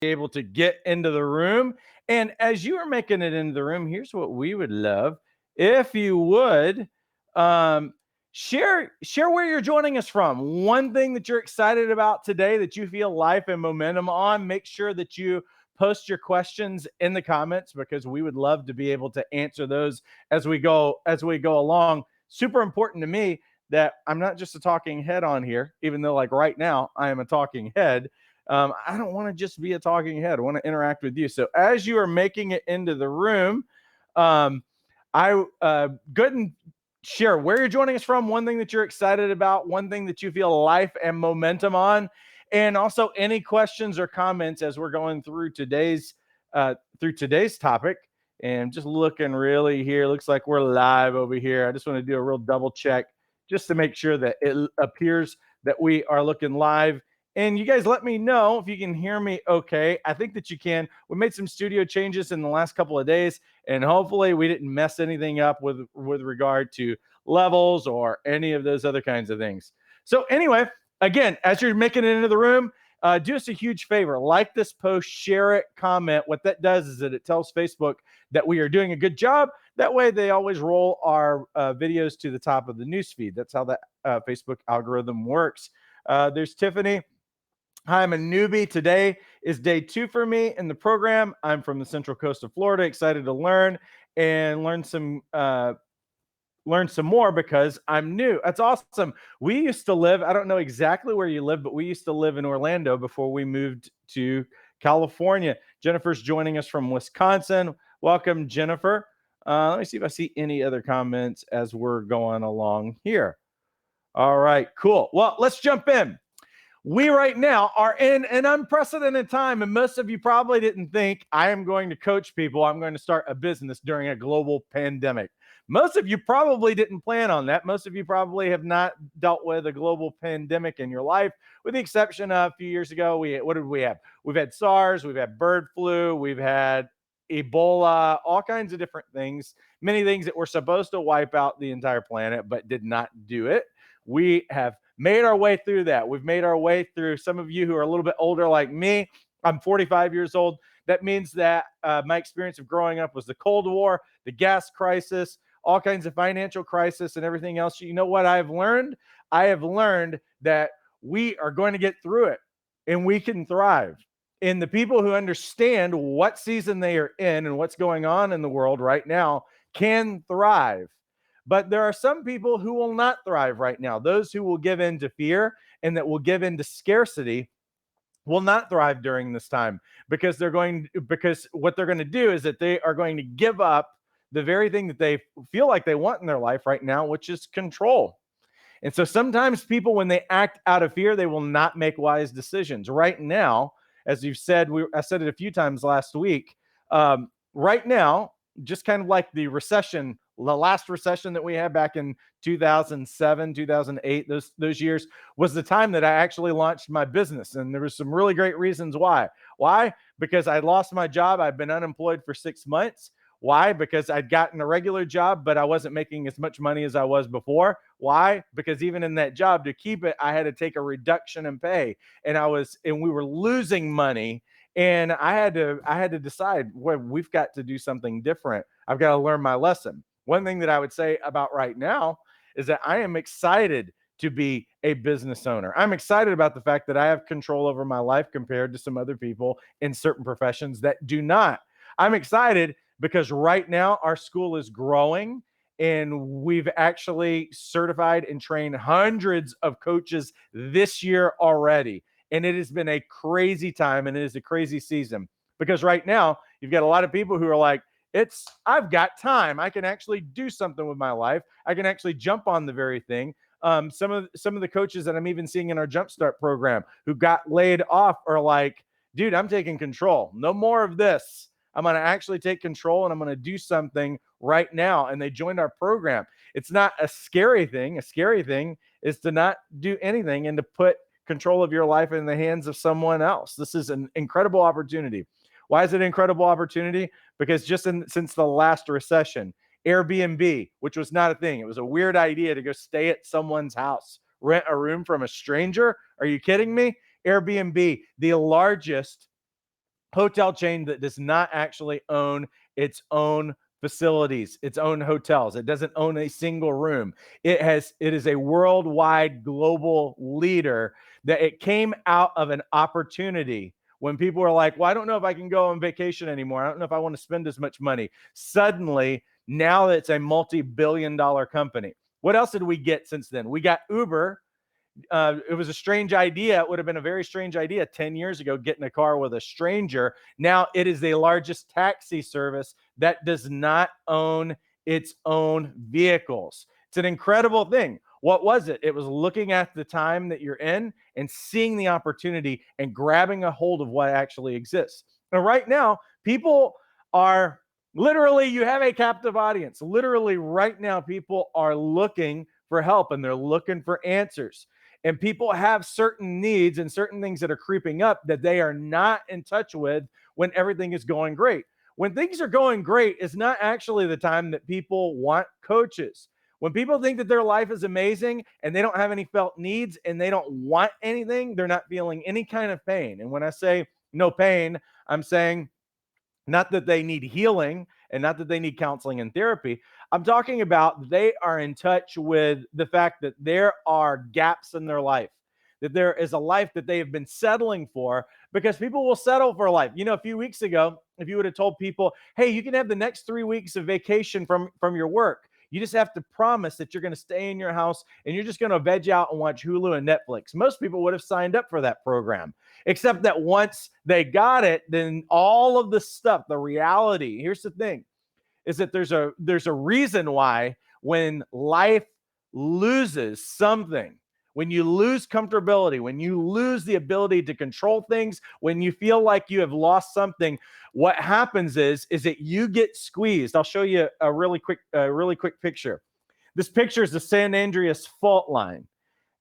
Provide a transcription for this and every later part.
able to get into the room. And as you are making it into the room, here's what we would love if you would um, share where you're joining us from. One thing that you're excited about today that you feel life and momentum on. Make sure that you post your questions in the comments because we would love to be able to answer those as we go along. Super important to me that I'm not just a talking head on here, even though like right now I am a talking head. I don't want to just be a talking head. I want to interact with you. So as you are making it into the room, um, I go ahead and share where you're joining us from, one thing that you're excited about, one thing that you feel life and momentum on, and also any questions or comments as we're going through today's topic. And just looking really here, looks like we're live over here. I just want to do a real double check just to make sure that it appears that we are looking live. And you guys let me know if you can hear me okay. I think that you can. We made some studio changes in the last couple of days, and hopefully we didn't mess anything up with regard to levels or any of those other kinds of things. So anyway, again, as you're making it into the room, do us a huge favor. Like this post, share it, comment. What that does is that it tells Facebook that we are doing a good job. That way they always roll our videos to the top of the newsfeed. That's how that Facebook algorithm works. There's Tiffany. Hi, I'm a newbie. Today is day 2 for me in the program. I'm from the Central Coast of Florida, excited to learn and learn some more because I'm new. That's awesome. We used to live, I don't know exactly where you live, but we used to live in Orlando before we moved to California. Jennifer's joining us from Wisconsin. Welcome, Jennifer. Let me see if I see any other comments as we're going along here. All right, cool. Well, let's jump in. We right now are in an unprecedented time, and most of you probably didn't think I am going to coach people. I'm going to start a business during a global pandemic. Most of you probably didn't plan on that. Most of you probably have not dealt with a global pandemic in your life, with the exception of a few years ago. What did we have? We've had SARS, we've had bird flu, we've had Ebola, all kinds of different things, many things that were supposed to wipe out the entire planet, but did not do it. We have made our way through that. We've made our way through. Some of you who are a little bit older like me, I'm 45 years old. That means that my experience of growing up was the Cold War, the gas crisis, all kinds of financial crisis and everything else. You know what I've learned? I have learned that we are going to get through it and we can thrive. And the people who understand what season they are in and what's going on in the world right now can thrive. But there are some people who will not thrive right now. Those who will give in to fear and that will give in to scarcity will not thrive during this time because what they're going to do is that they are going to give up the very thing that they feel like they want in their life right now, which is control. And so sometimes people, when they act out of fear, they will not make wise decisions. Right now, as you've said, I said it a few times last week. Right now, just kind of like the last recession that we had back in 2007, 2008, those years was the time that I actually launched my business. And there was some really great reasons why. Why? Because I lost my job. I'd been unemployed for 6 months. Why? Because I'd gotten a regular job, but I wasn't making as much money as I was before. Why? Because even in that job, to keep it, I had to take a reduction in pay, and we were losing money. And I had to decide, well, we've got to do something different. I've got to learn my lesson. One thing that I would say about right now is that I am excited to be a business owner. I'm excited about the fact that I have control over my life compared to some other people in certain professions that do not. I'm excited because right now our school is growing and we've actually certified and trained hundreds of coaches this year already. And it has been a crazy time and it is a crazy season because right now you've got a lot of people who are like, I've got time. I can actually do something with my life. I can actually jump on the very thing. Some of the coaches that I'm even seeing in our Jumpstart program who got laid off are like, dude, I'm taking control. No more of this. I'm going to actually take control and I'm going to do something right now. And they joined our program. It's not a scary thing. A scary thing is to not do anything and to put control of your life in the hands of someone else. This is an incredible opportunity. Why is it an incredible opportunity? Because since the last recession, Airbnb, which was not a thing, it was a weird idea to go stay at someone's house, rent a room from a stranger. Are you kidding me? Airbnb, the largest hotel chain that does not actually own its own facilities, its own hotels. It doesn't own a single room. It is a worldwide global leader that it came out of an opportunity when people were like, well, I don't know if I can go on vacation anymore. I don't know if I want to spend as much money. Suddenly, now it's a multi-billion dollar company. What else did we get since then? We got Uber. It was a strange idea. It would have been a very strange idea 10 years ago, getting a car with a stranger. Now it is the largest taxi service that does not own its own vehicles. It's an incredible thing. What was it? It was looking at the time that you're in and seeing the opportunity and grabbing a hold of what actually exists. And right now, people are literally, you have a captive audience. Literally, right now, people are looking for help and they're looking for answers. And people have certain needs and certain things that are creeping up that they are not in touch with when everything is going great. When things are going great, it's not actually the time that people want coaches. When people think that their life is amazing and they don't have any felt needs and they don't want anything, they're not feeling any kind of pain. And when I say no pain, I'm saying not that they need healing and not that they need counseling and therapy. I'm talking about they are in touch with the fact that there are gaps in their life, that there is a life that they have been settling for, because people will settle for a life. You know, a few weeks ago, if you would have told people, hey, you can have the next 3 weeks of vacation from your work. You just have to promise that you're going to stay in your house and you're just going to veg out and watch Hulu and Netflix. Most people would have signed up for that program. Except that once they got it, then all of the stuff, the reality, here's the thing, is that there's a reason why when life loses something, when you lose comfortability, when you lose the ability to control things, when you feel like you have lost something, what happens is that you get squeezed. I'll show you a really quick picture. This picture is the San Andreas fault line.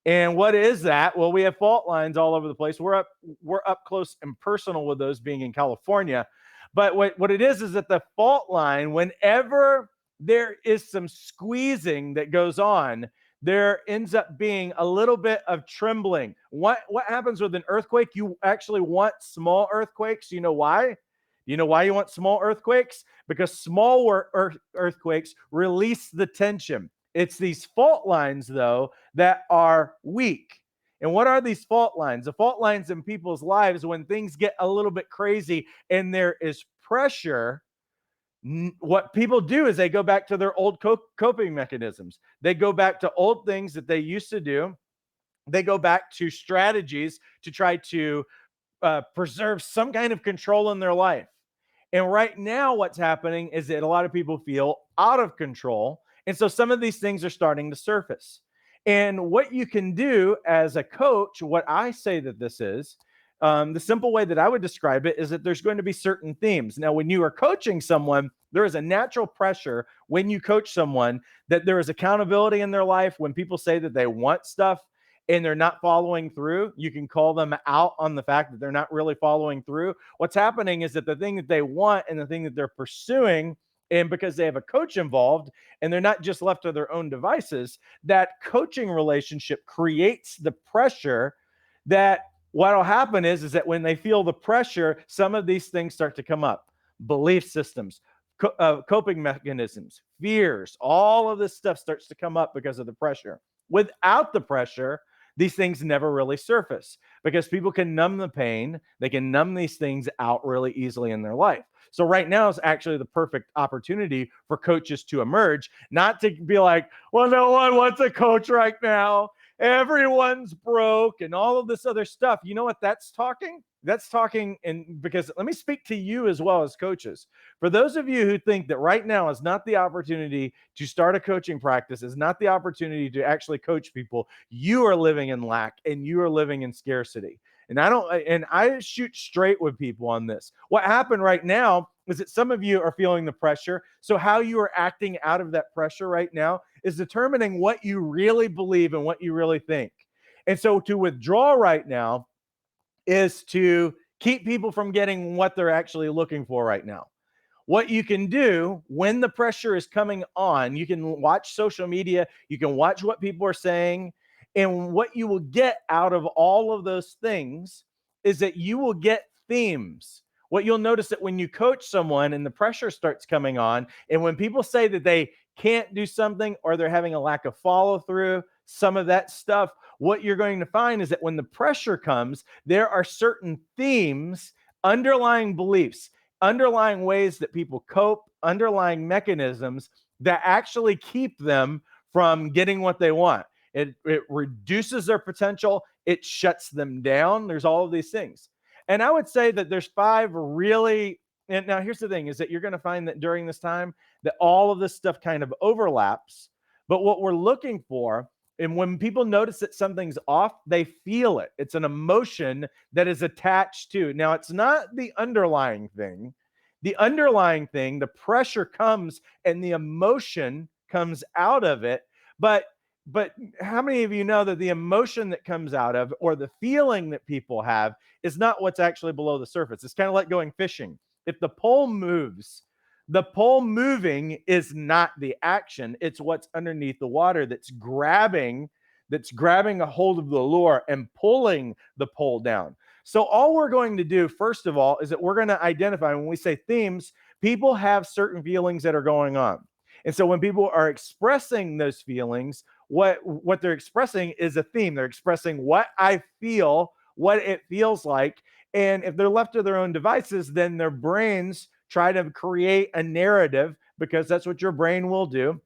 And what is that? Well, we have fault lines all over the place. We're up close and personal with those, being in California. But what it is that the fault line, whenever there is some squeezing that goes on, there ends up being a little bit of trembling. What happens with an earthquake? You actually want small earthquakes. You know why? You know why you want small earthquakes? Because small earthquakes release the tension. It's these fault lines, though, that are weak. And what are these fault lines? The fault lines in people's lives, when things get a little bit crazy and there is pressure, what people do is they go back to their old coping mechanisms. They go back to old things that they used to do. They go back to strategies to try to preserve some kind of control in their life. And right now, what's happening is that a lot of people feel out of control. And so some of these things are starting to surface. And what you can do as a coach, what I say that this is, the simple way that I would describe it is that there's going to be certain themes. Now, when you are coaching someone, there is a natural pressure when you coach someone that there is accountability in their life. When people say that they want stuff and they're not following through, you can call them out on the fact that they're not really following through. What's happening is that the thing that they want and the thing that they're pursuing, and because they have a coach involved and they're not just left to their own devices, that coaching relationship creates the pressure that what'll happen is that when they feel the pressure, some of these things start to come up. Belief systems, coping mechanisms, fears, all of this stuff starts to come up because of the pressure. Without the pressure, these things never really surface because people can numb the pain. They can numb these things out really easily in their life. So right now is actually the perfect opportunity for coaches to emerge, not to be like, well, no one wants a coach right now. Everyone's broke and all of this other stuff. You know what that's talking? That's talking, and because let me speak to you as well as coaches. For those of you who think that right now is not the opportunity to start a coaching practice, is not the opportunity to actually coach people, you are living in lack and you are living in scarcity. And I shoot straight with people on this. What happened right now is that some of you are feeling the pressure. So how you are acting out of that pressure right now is determining what you really believe and what you really think. And so to withdraw right now is to keep people from getting what they're actually looking for right now. What you can do when the pressure is coming on, you can watch social media, you can watch what people are saying, and what you will get out of all of those things is that you will get themes. What you'll notice that when you coach someone and the pressure starts coming on, and when people say that they can't do something or they're having a lack of follow through, some of that stuff, what you're going to find is that when the pressure comes, there are certain themes, underlying beliefs, underlying ways that people cope, underlying mechanisms that actually keep them from getting what they want. It reduces their potential, it shuts them down. There's all of these things. And I would say that there's 5 really, and now here's the thing, is that you're going to find that during this time that all of this stuff kind of overlaps. But what we're looking for, and when people notice that something's off, they feel it. It's an emotion that is attached to. Now, it's not the underlying thing. The underlying thing, the pressure comes and the emotion comes out of it. But how many of you know that the emotion that comes out of, or the feeling that people have, is not what's actually below the surface? It's kind of like going fishing. If the pole moves, the pole moving is not the action, it's what's underneath the water that's grabbing a hold of the lure and pulling the pole down. So all we're going to do, first of all, is that we're going to identify, when we say themes, people have certain feelings that are going on. And so when people are expressing those feelings, what they're expressing is a theme. They're expressing what I feel, what it feels like. And if they're left to their own devices, then their brains try to create a narrative, because that's what your brain will do.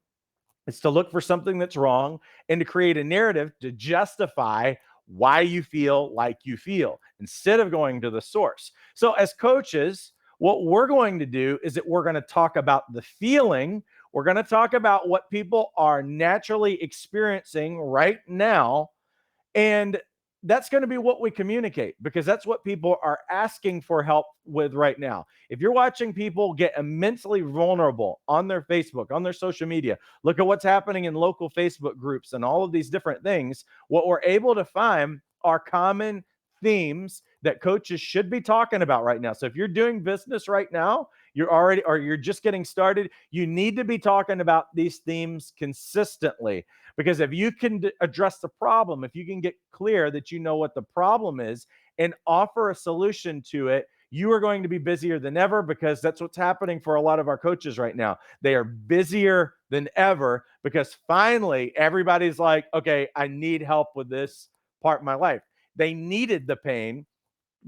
It's to look for something that's wrong and to create a narrative to justify why you feel like you feel, instead of going to the source. So as coaches, what we're going to do is that we're going to talk about the feeling. We're going to talk about what people are naturally experiencing right now, and that's going to be what we communicate, because that's what people are asking for help with right now. If you're watching people get immensely vulnerable on their Facebook, on their social media, look at what's happening in local Facebook groups and all of these different things. What we're able to find are common themes that coaches should be talking about right now. So if you're doing business right now, you're just getting started, you need to be talking about these themes consistently. Because if you can address the problem, if you can get clear that you know what the problem is and offer a solution to it, you are going to be busier than ever, because that's what's happening for a lot of our coaches right now. They are busier than ever because finally everybody's like, okay, I need help with this part of my life. They needed the pain,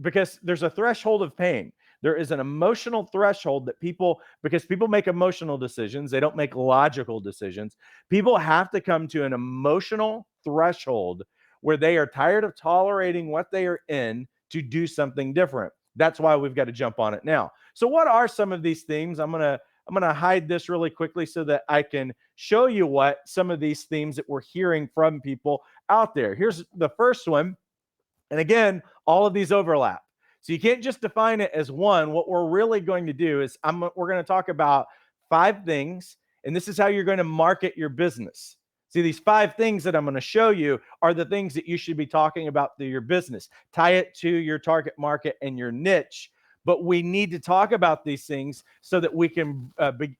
because there's a threshold of pain. There is an emotional threshold that because people make emotional decisions, they don't make logical decisions. People have to come to an emotional threshold where they are tired of tolerating what they are in to do something different. That's why we've got to jump on it now. So what are some of these themes? I'm going to hide this really quickly so that I can show you what some of these themes that we're hearing from people out there. Here's the first one. And again, all of these overlap. So you can't just define it as one. What we're really going to do is we're going to talk about 5 things, and this is how you're going to market your business. See, these 5 things that I'm going to show you are the things that you should be talking about through your business. Tie it to your target market and your niche. But we need to talk about these things so that we can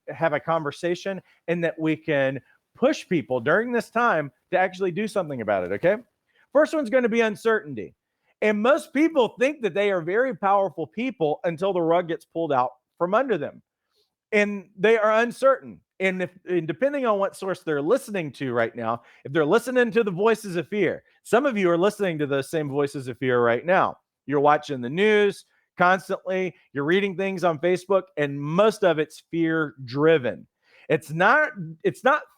have a conversation, and that we can push people during this time to actually do something about it, okay? First one's going to be uncertainty. And most people think that they are very powerful people until the rug gets pulled out from under them. And they are uncertain. And depending on what source they're listening to right now, if they're listening to the voices of fear, some of you are listening to those same voices of fear right now. You're watching the news constantly, you're reading things on Facebook, and most of it's fear driven. It's not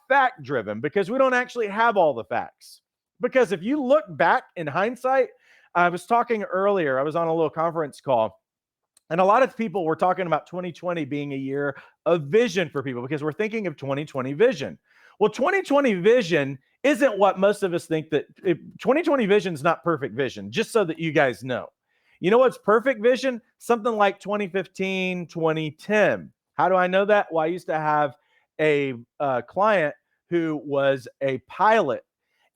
fact driven, because we don't actually have all the facts. Because if you look back in hindsight, I was talking earlier, I was on a little conference call, and a lot of people were talking about 2020 being a year of vision for people, because we're thinking of 2020 vision. Well, 2020 vision isn't what most of us think. 2020 vision is not perfect vision, just so that you guys know. You know what's perfect vision? Something like 2015, 2010. How do I know that? Well, I used to have a client who was a pilot,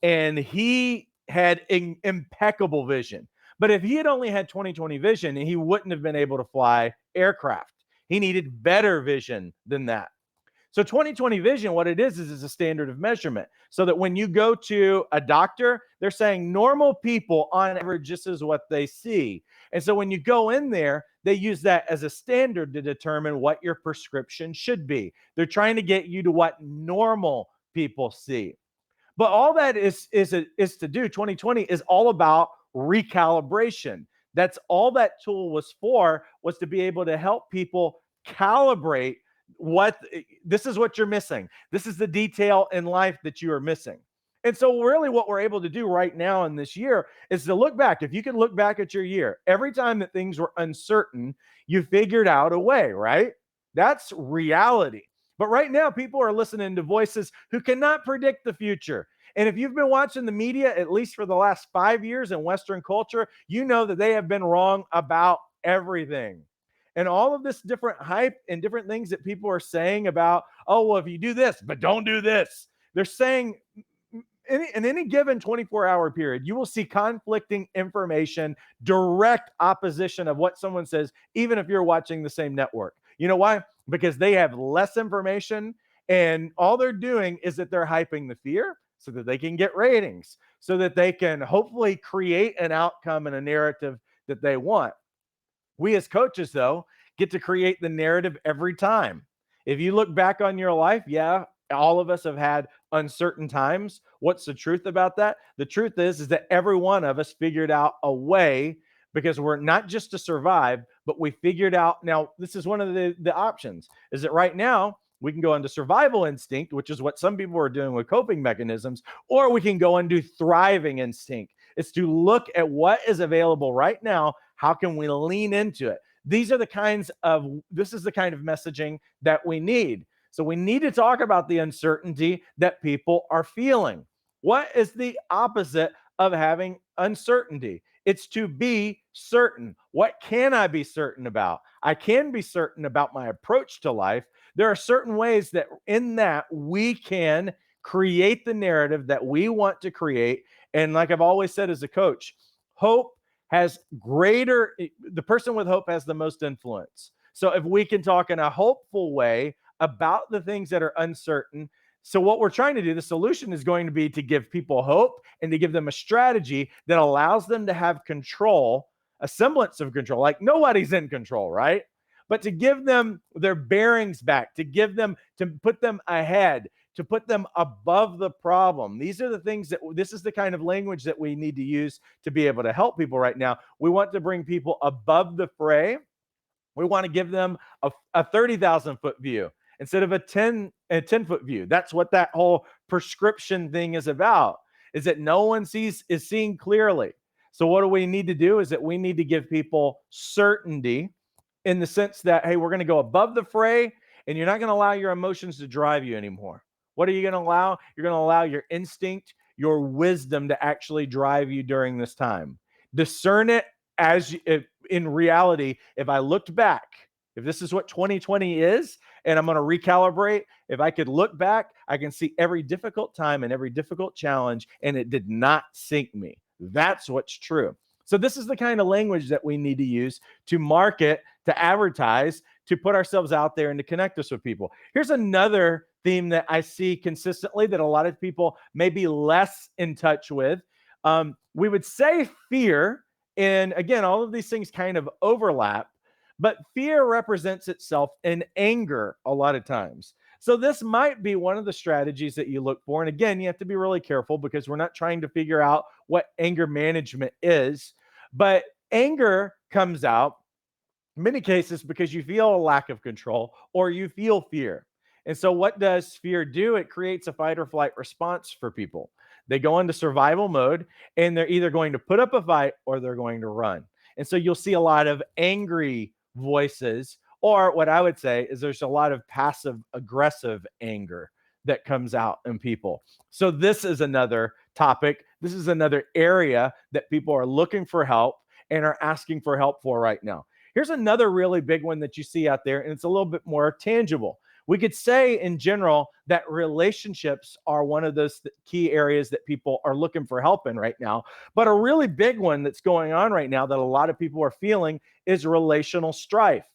and he had impeccable vision. But if he had only had 2020 vision, he wouldn't have been able to fly aircraft. He needed better vision than that. So 2020 vision, what it is a standard of measurement. So that when you go to a doctor, they're saying normal people on average, this is what they see. And so when you go in there, they use that as a standard to determine what your prescription should be. They're trying to get you to what normal people see. But all that is to do. 2020 is all about recalibration. That's all that tool was for, was to be able to help people calibrate what this is what you're missing. This is the detail in life that you are missing. And so really what we're able to do right now in this year is to look back. If you can look back at your year, every time that things were uncertain, you figured out a way, right? That's reality. But right now, people are listening to voices who cannot predict the future. And if you've been watching the media, at least for the last 5 years in Western culture, you know that they have been wrong about everything. And all of this different hype and different things that people are saying about, oh, well, if you do this, but don't do this, they're saying in any given 24-hour period, you will see conflicting information, direct opposition of what someone says, even if you're watching the same network. You know why? Because they have less information, and all they're doing is that they're hyping the fear so that they can get ratings, so that they can hopefully create an outcome and a narrative that they want. We as coaches, though, get to create the narrative every time. If you look back on your life, yeah, all of us have had uncertain times. What's the truth about that? The truth is that every one of us figured out a way, because we're not just to survive, but we figured out. Now, this is one of the options, is that right now we can go into survival instinct, which is what some people are doing with coping mechanisms, or we can go into thriving instinct. It's to look at what is available right now. How can we lean into it? This is the kind of messaging that we need. So we need to talk about the uncertainty that people are feeling. What is the opposite of having uncertainty? It's to be certain. What can I be certain about? I can be certain about my approach to life. There are certain ways that in that we can create the narrative that we want to create. And like I've always said as a coach, hope has the person with hope has the most influence. So if we can talk in a hopeful way about the things that are uncertain. So what we're trying to do, the solution is going to be to give people hope and to give them a strategy that allows them to have control, a semblance of control. Like nobody's in control, right? But to give them their bearings back, to put them ahead, to put them above the problem. This is the kind of language that we need to use to be able to help people right now. We want to bring people above the fray. We want to give them a 30,000 foot view instead of a 10-foot view. That's what that whole prescription thing is about, is that no one is seeing clearly. So what do we need to do is that we need to give people certainty in the sense that, hey, we're going to go above the fray, and you're not going to allow your emotions to drive you anymore. What are you going to allow? You're going to allow your instinct, your wisdom to actually drive you during this time. Discern it in reality. If I looked back, if this is what 2020 is, and I'm going to recalibrate, if I could look back, I can see every difficult time and every difficult challenge, and it did not sink me. That's what's true. So this is the kind of language that we need to use to market, to advertise, to put ourselves out there and to connect us with people. Here's another theme that I see consistently that a lot of people may be less in touch with. We would say fear, and again, all of these things kind of overlap, but fear represents itself in anger a lot of times. So this might be one of the strategies that you look for. And again, you have to be really careful because we're not trying to figure out what anger management is, but anger comes out in many cases because you feel a lack of control or you feel fear. And so what does fear do? It creates a fight or flight response for people. They go into survival mode, and they're either going to put up a fight or they're going to run. And so you'll see a lot of angry voices, or what I would say is there's a lot of passive aggressive anger that comes out in people. So this is another topic. This is another area that people are looking for help and are asking for help for right now. Here's another really big one that you see out there, and it's a little bit more tangible. We could say in general that relationships are one of those key areas that people are looking for help in right now. But a really big one that's going on right now that a lot of people are feeling is relational strife.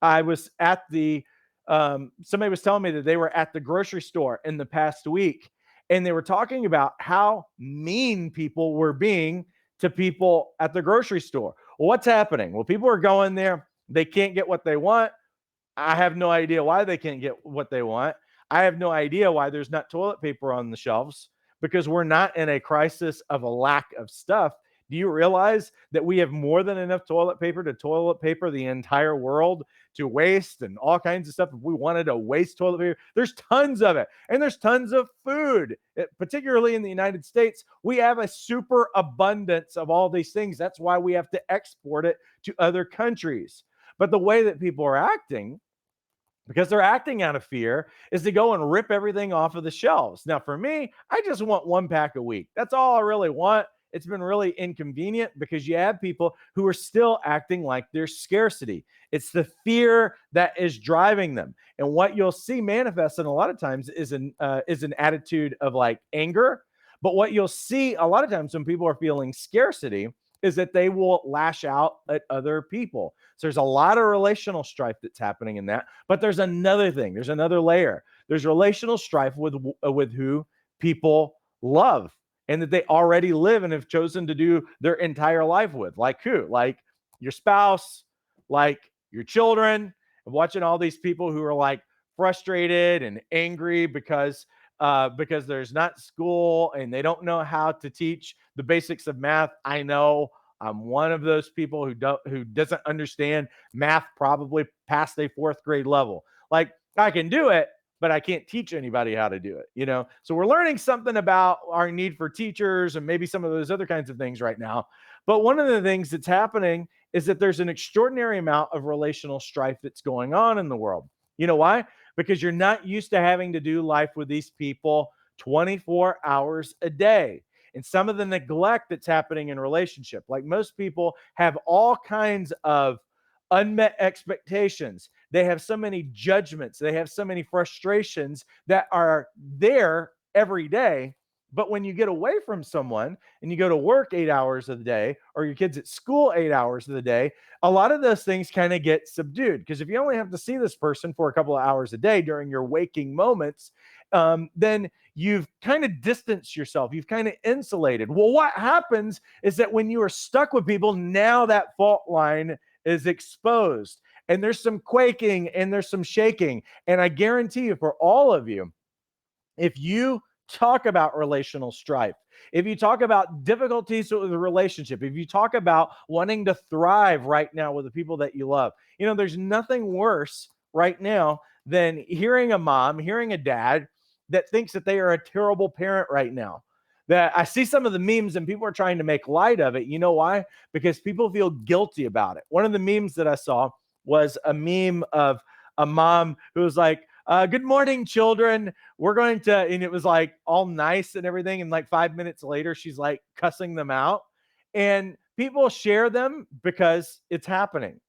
I was at the somebody was telling me that they were at the grocery store in the past week, and they were talking about how mean people were being to people at the grocery store. Well, what's happening? Well, people are going there, they can't get what they want. I have no idea why they can't get what they want. I have no idea why there's not toilet paper on the shelves, because we're not in a crisis of a lack of stuff. Do you realize that we have more than enough toilet paper to toilet paper the entire world, to waste and all kinds of stuff? If we wanted to waste toilet paper, there's tons of it. And there's tons of food, particularly in the United States. We have a super abundance of all these things. That's why we have to export it to other countries. But the way that people are acting, because they're acting out of fear, is to go and rip everything off of the shelves. Now, for me, I just want one pack a week. That's all I really want. It's been really inconvenient because you have people who are still acting like there's scarcity. It's the fear that is driving them. And what you'll see manifested a lot of times is an attitude of like anger. But what you'll see a lot of times when people are feeling scarcity is that they will lash out at other people. So there's a lot of relational strife that's happening in that. But there's another thing. There's another layer. There's relational strife with who people love and that they already live and have chosen to do their entire life with. Like who? Like your spouse, like your children. I'm watching all these people who are like frustrated and angry because there's not school and they don't know how to teach the basics of math. I know I'm one of those people who doesn't understand math probably past a fourth grade level. Like I can do it, but I can't teach anybody how to do it, you know? So we're learning something about our need for teachers and maybe some of those other kinds of things right now. But one of the things that's happening is that there's an extraordinary amount of relational strife that's going on in the world. You know why? Because you're not used to having to do life with these people 24 hours a day. And some of the neglect that's happening in relationship, like most people have all kinds of unmet expectations. They have so many judgments. They have so many frustrations that are there every day. But when you get away from someone and you go to work 8 hours of the day, or your kids at school 8 hours of the day, a lot of those things kind of get subdued. Because if you only have to see this person for a couple of hours a day during your waking moments, then you've kind of distanced yourself. You've kind of insulated. Well, what happens is that when you are stuck with people, now that fault line is exposed. And there's some quaking and there's some shaking. And I guarantee you, for all of you, if you talk about relational strife, if you talk about difficulties with the relationship, if you talk about wanting to thrive right now with the people that you love, you know, there's nothing worse right now than hearing a mom, hearing a dad that thinks that they are a terrible parent right now. That I see some of the memes and people are trying to make light of it. You know why? Because people feel guilty about it. One of the memes that I saw was a meme of a mom who was like, good morning, children. We're going to, and it was like all nice and everything. And like 5 minutes later, she's like cussing them out. And people share them because it's happening.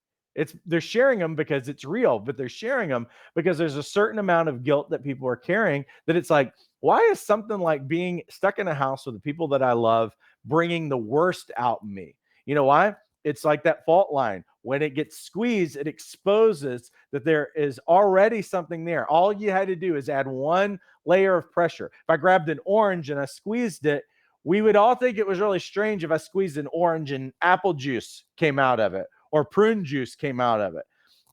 They're sharing them because it's real, but they're sharing them because there's a certain amount of guilt that people are carrying, that it's like, why is something like being stuck in a house with the people that I love bringing the worst out in me? You know why? It's like that fault line. When it gets squeezed, it exposes that there is already something there. All you had to do is add one layer of pressure. If I grabbed an orange and I squeezed it, we would all think it was really strange if I squeezed an orange and apple juice came out of it or prune juice came out of it.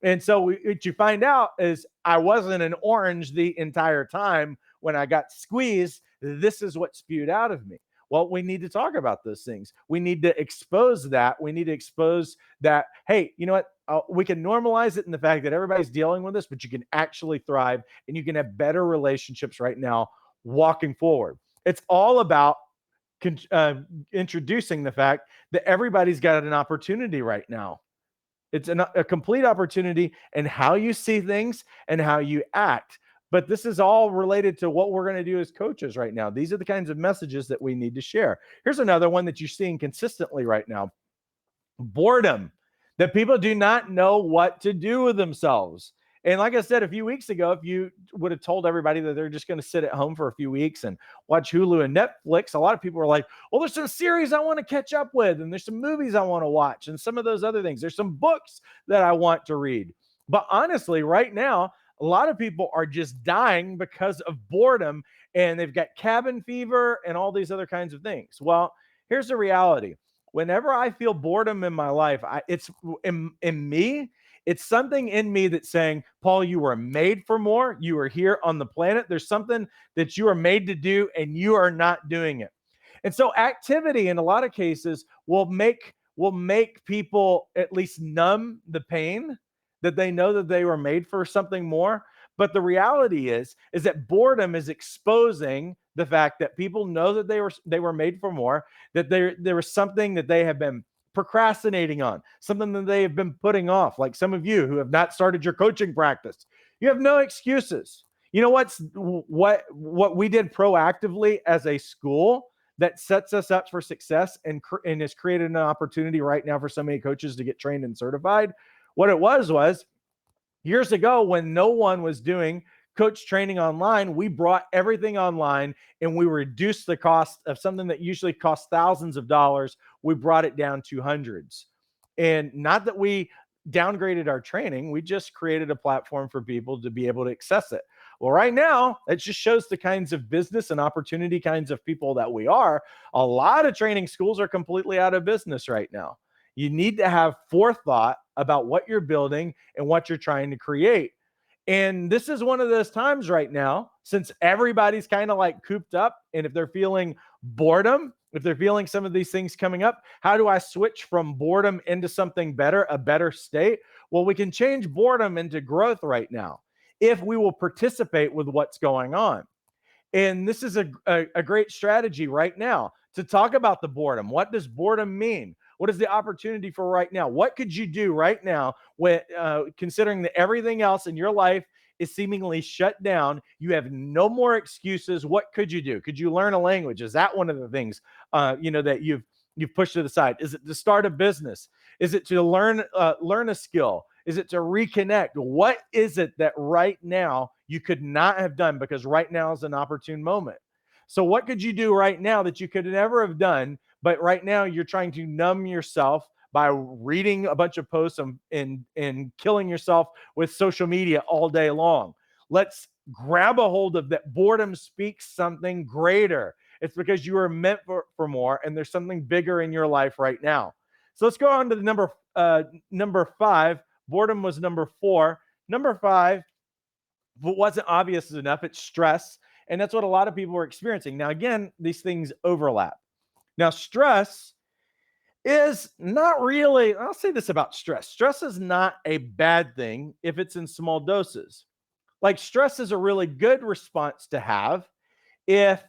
And so what you find out is I wasn't an orange the entire time. When I got squeezed, this is what spewed out of me. Well, we need to talk about those things. We need to expose that. We need to expose that, hey, you know what? We can normalize it in the fact that everybody's dealing with this, but you can actually thrive and you can have better relationships right now walking forward. It's all about introducing the fact that everybody's got an opportunity right now. It's a complete opportunity in how you see things and how you act. But this is all related to what we're going to do as coaches right now. These are the kinds of messages that we need to share. Here's another one that you're seeing consistently right now: boredom. That people do not know what to do with themselves. And like I said a few weeks ago, if you would have told everybody that they're just going to sit at home for a few weeks and watch Hulu and Netflix, a lot of people were like, well, there's some series I want to catch up with, and there's some movies I want to watch, and some of those other things. There's some books that I want to read. But honestly, right now, A lot of people are just dying because of boredom, and they've got cabin fever and all these other kinds of things. Well, here's the reality. Whenever I feel boredom in my life, it's in me. It's something in me that's saying, Paul, you were made for more. You are here on the planet. There's something that you are made to do, and you are not doing it. And so activity in a lot of cases will make people at least numb the pain that they know that they were made for something more. But the reality is that boredom is exposing the fact that people know that they were made for more, that there was something that they have been procrastinating on, something that they have been putting off. Like some of you who have not started your coaching practice, you have no excuses. You know what we did proactively as a school that sets us up for success and has created an opportunity right now for so many coaches to get trained and certified. What it was years ago when no one was doing coach training online, we brought everything online and we reduced the cost of something that usually costs thousands of dollars. We brought it down to hundreds. And not that we downgraded our training, we just created a platform for people to be able to access it. Well, right now, it just shows the kinds of business and opportunity kinds of people that we are. A lot of training schools are completely out of business right now. You need to have forethought about what you're building and what you're trying to create. And this is one of those times right now, since everybody's kind of like cooped up. And if they're feeling boredom, if they're feeling some of these things coming up, how do I switch from boredom into something better, a better state? Well, we can change boredom into growth right now if we will participate with what's going on. And this is a great strategy right now to talk about the boredom. What does boredom mean? What is the opportunity for right now? What could you do right now when, considering that everything else in your life is seemingly shut down? You have no more excuses. What could you do? Could you learn a language? Is that one of the things that you've pushed to the side? Is it to start a business? Is it to learn a skill? Is it to reconnect? What is it that right now you could not have done because right now is an opportune moment? So what could you do right now that you could never have done, but right now you're trying to numb yourself by reading a bunch of posts and killing yourself with social media all day long? Let's grab a hold of that. Boredom speaks something greater. It's because you are meant for more, and there's something bigger in your life right now. So let's go on to the number 5. Boredom was number 4. Number 5, if it wasn't obvious enough, it's stress. And that's what a lot of people are experiencing. Now, again, these things overlap. Now, stress is not really, I'll say this about stress. Stress is not a bad thing if it's in small doses. Like stress is a really good response to have if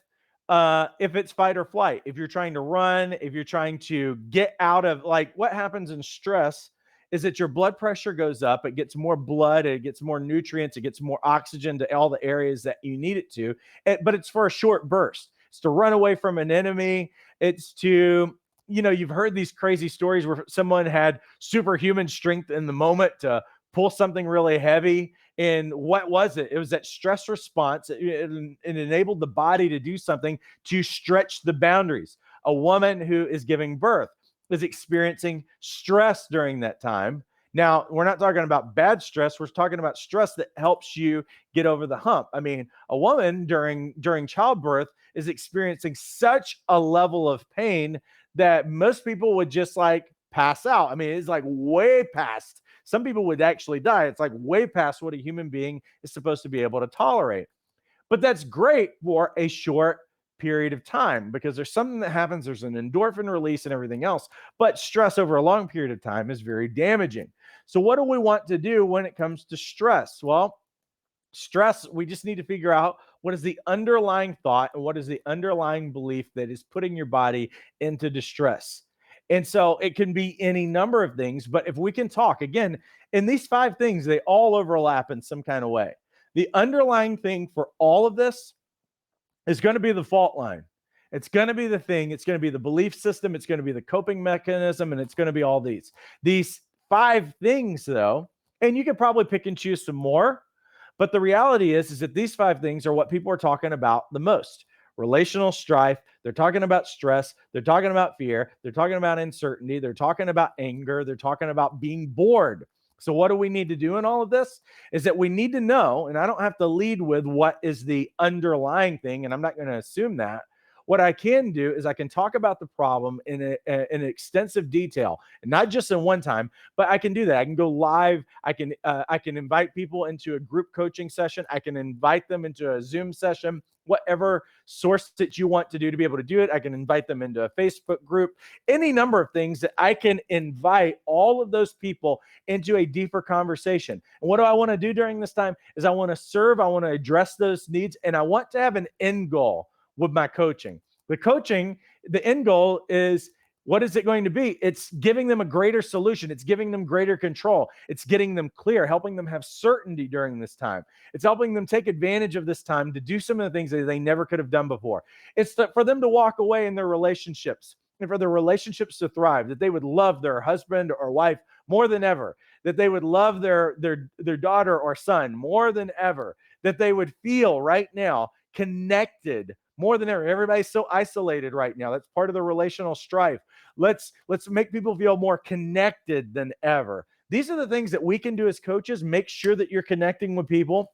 if it's fight or flight, if you're trying to run, if you're trying to get out of, like, what happens in stress is that your blood pressure goes up, it gets more blood, it gets more nutrients, it gets more oxygen to all the areas that you need it to. But it's for a short burst. It's to run away from an enemy. It's to, you've heard these crazy stories where someone had superhuman strength in the moment to pull something really heavy. And what was it? It was that stress response. It enabled the body to do something to stretch the boundaries. A woman who is giving birth is experiencing stress during that time. Now, we're not talking about bad stress. We're talking about stress that helps you get over the hump. I mean, a woman during childbirth is experiencing such a level of pain that most people would just like pass out. I mean, it's like way past. Some people would actually die. It's like way past what a human being is supposed to be able to tolerate. But that's great for a short period of time because there's something that happens. There's an endorphin release and everything else. But stress over a long period of time is very damaging. So what do we want to do when it comes to stress? Well, stress, we just need to figure out what is the underlying thought and what is the underlying belief that is putting your body into distress. And so it can be any number of things, but if we can talk again, in these 5 things, they all overlap in some kind of way. The underlying thing for all of this is going to be the fault line. It's going to be the thing. It's going to be the belief system. It's going to be the coping mechanism, and it's going to be all these. These 5 things, though, and you could probably pick and choose some more, but the reality is that these 5 things are what people are talking about the most. Relational strife. They're talking about stress. They're talking about fear. They're talking about uncertainty. They're talking about anger. They're talking about being bored. So what do we need to do in all of this is that we need to know, and I don't have to lead with what is the underlying thing, and I'm not going to assume that. What I can do is I can talk about the problem in extensive detail, and not just in one time, but I can do that. I can go live. I can invite people into a group coaching session. I can invite them into a Zoom session, whatever source that you want to do to be able to do it. I can invite them into a Facebook group, any number of things that I can invite all of those people into a deeper conversation. And what do I want to do during this time is I want to serve, I want to address those needs, and I want to have an end goal with my coaching. The end goal is, what is it going to be? It's giving them a greater solution. It's giving them greater control. It's getting them clear, helping them have certainty during this time. It's helping them take advantage of this time to do some of the things that they never could have done before. It's for them to walk away in their relationships and for their relationships to thrive, that they would love their husband or wife more than ever, that they would love their daughter or son more than ever, that they would feel right now connected more than ever. Everybody's so isolated right now. That's part of the relational strife. Let's make people feel more connected than ever. These are the things that we can do as coaches. Make sure that you're connecting with people.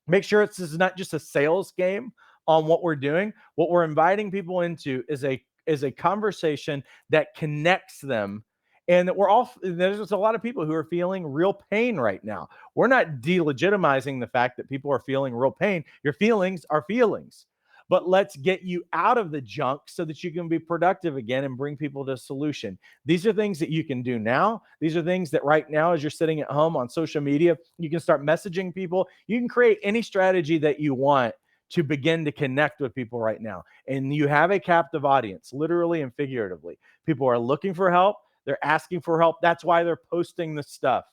Make sure this is not just a sales game on what we're doing. What we're inviting people into is a conversation that connects them. And that there's a lot of people who are feeling real pain right now. We're not delegitimizing the fact that people are feeling real pain. Your feelings are feelings. But let's get you out of the junk so that you can be productive again and bring people to a solution. These are things that you can do now. These are things that right now, as you're sitting at home on social media, you can start messaging people. You can create any strategy that you want to begin to connect with people right now. And you have a captive audience, literally and figuratively. People are looking for help. They're asking for help. That's why they're posting the stuff.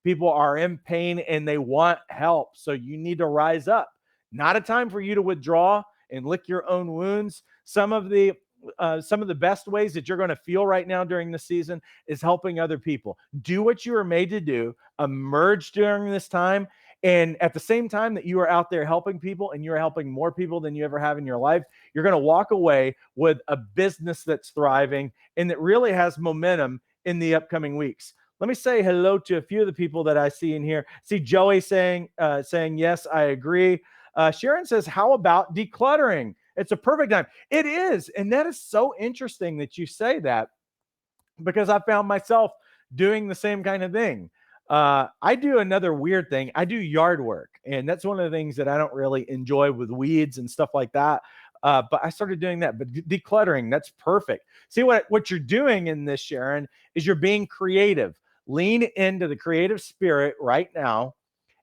People are in pain and they want help. So you need to rise up. Not a time for you to withdraw and lick your own wounds. Some of the best ways that you're going to feel right now during the season is helping other people. Do what you were made to do. Emerge during this time. And at the same time that you are out there helping people and you're helping more people than you ever have in your life, you're going to walk away with a business that's thriving and that really has momentum in the upcoming weeks. Let me say hello to a few of the people that I see in here. See Joey saying, yes, I agree. Sharon says, how about decluttering? It's a perfect time. It is. And that is so interesting that you say that, because I found myself doing the same kind of thing. I do another weird thing. I do yard work. And that's one of the things that I don't really enjoy with weeds and stuff like that. But I started doing that. But decluttering, that's perfect. See, what you're doing in this, Sharon, is you're being creative. Lean into the creative spirit right now,